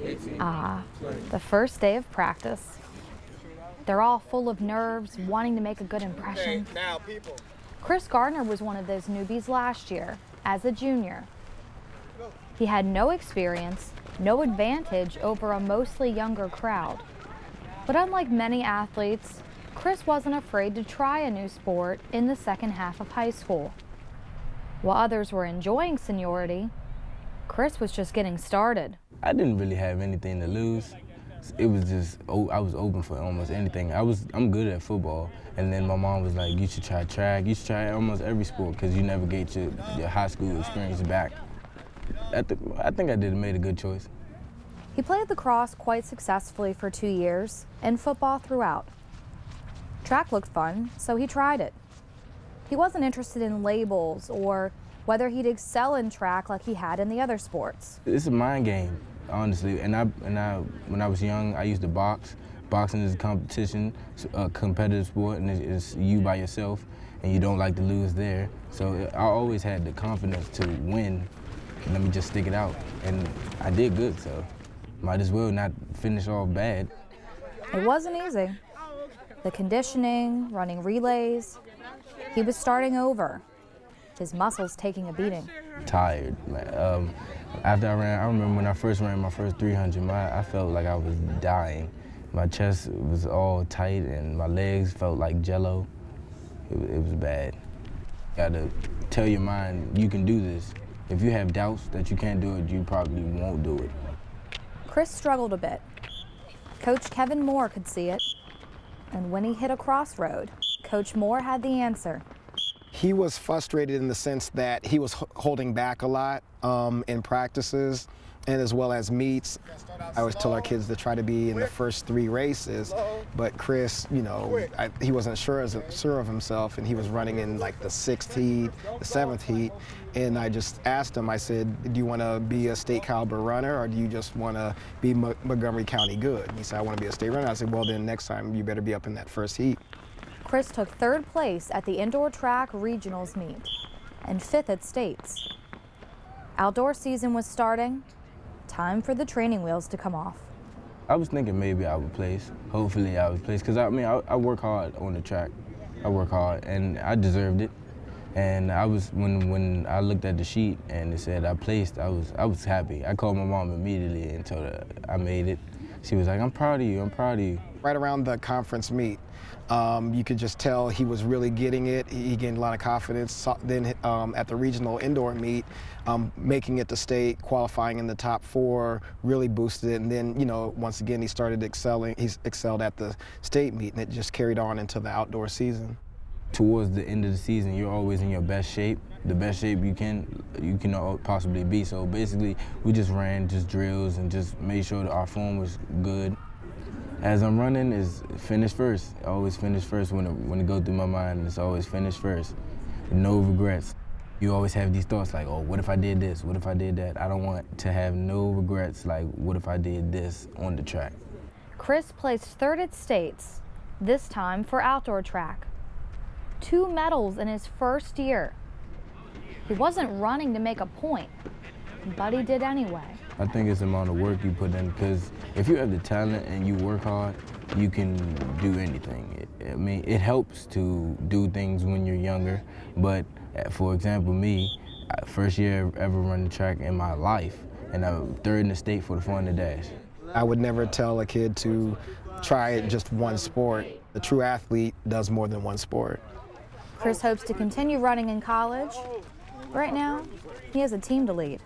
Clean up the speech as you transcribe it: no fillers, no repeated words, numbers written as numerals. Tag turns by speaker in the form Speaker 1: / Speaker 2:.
Speaker 1: The first day of practice. They're all full of nerves, wanting to make a good impression.
Speaker 2: Okay, now, people.
Speaker 1: Chris Gardner was one of those newbies last year, as a junior. He had no experience, no advantage over a mostly younger crowd. But unlike many athletes, Chris wasn't afraid to try a new sport in the second half of high school. While others were enjoying seniority, Chris was just getting started.
Speaker 3: I didn't really have anything to lose. It was just, I was open for almost anything. I'm good at football, and then my mom was like, you should try track, you should try almost every sport because you never get your high school experience back. I think I made a good choice.
Speaker 1: He played lacrosse quite successfully for 2 years and football throughout. Track looked fun, so he tried it. He wasn't interested in labels or whether he'd excel in track like he had in the other sports.
Speaker 3: It's a mind game, honestly. And when I was young, I used to box. Boxing is a competition, a competitive sport, and it's you by yourself, and you don't like to lose there. So I always had the confidence to win. Let me just stick it out, and I did good, so might as well not finish off bad.
Speaker 1: It wasn't easy. The conditioning, running relays, he was starting over, his muscles taking a beating.
Speaker 3: Tired, man. After I remember when I first ran my first 300, I felt like I was dying. My chest was all tight and my legs felt like jello. It was bad. You gotta tell your mind you can do this. If you have doubts that you can't do it, you probably won't do it.
Speaker 1: Chris struggled a bit. Coach Kevin Moore could see it. And when he hit a crossroad, Coach Moore had the answer.
Speaker 2: He was frustrated in the sense that he was holding back a lot in practices and as well as meets. I always tell our kids to try to be in the first 3 races, but Chris, you know, he wasn't sure of himself, and he was running in like the 6th heat, the 7th heat, and I just asked him, I said, do you want to be a state caliber runner, or do you just want to be Montgomery County good? And he said, I want to be a state runner. I said, well, then next time you better be up in that first heat.
Speaker 1: Chris took 3rd place at the indoor track regionals meet and 5th at states. Outdoor season was starting. Time for the training wheels to come off.
Speaker 3: I was thinking maybe I would place. Hopefully I would place, because I work hard on the track. I work hard, and I deserved it. And when I looked at the sheet and it said I placed, I was happy. I called my mom immediately and told her I made it. She was like, I'm proud of you, I'm proud of you.
Speaker 2: Right around the conference meet, you could just tell he was really getting it. He gained a lot of confidence. Then at the regional indoor meet, making it to state, qualifying in the top 4, really boosted it. And then, you know, once again, he started excelling. He's excelled at the state meet, and it just carried on into the outdoor season.
Speaker 3: Towards the end of the season, you're always in your best shape, the best shape you can possibly be. So basically, we just ran just drills and just made sure that our form was good. As I'm running, is finish first. I always finish first when it goes through my mind. It's always finish first. No regrets. You always have these thoughts like, oh, what if I did this? What if I did that? I don't want to have no regrets like, what if I did this on the track?
Speaker 1: Chris placed 3rd at states, this time for outdoor track. 2 medals in his first year. He wasn't running to make a point, but he did anyway.
Speaker 3: I think it's the amount of work you put in, because if you have the talent and you work hard, you can do anything. I mean, it helps to do things when you're younger, but for example, me, first year ever run the track in my life, and I'm 3rd in the state for the 400 dash.
Speaker 2: I would never tell a kid to try just one sport. The true athlete does more than one sport.
Speaker 1: Chris hopes to continue running in college. Right now, he has a team to lead.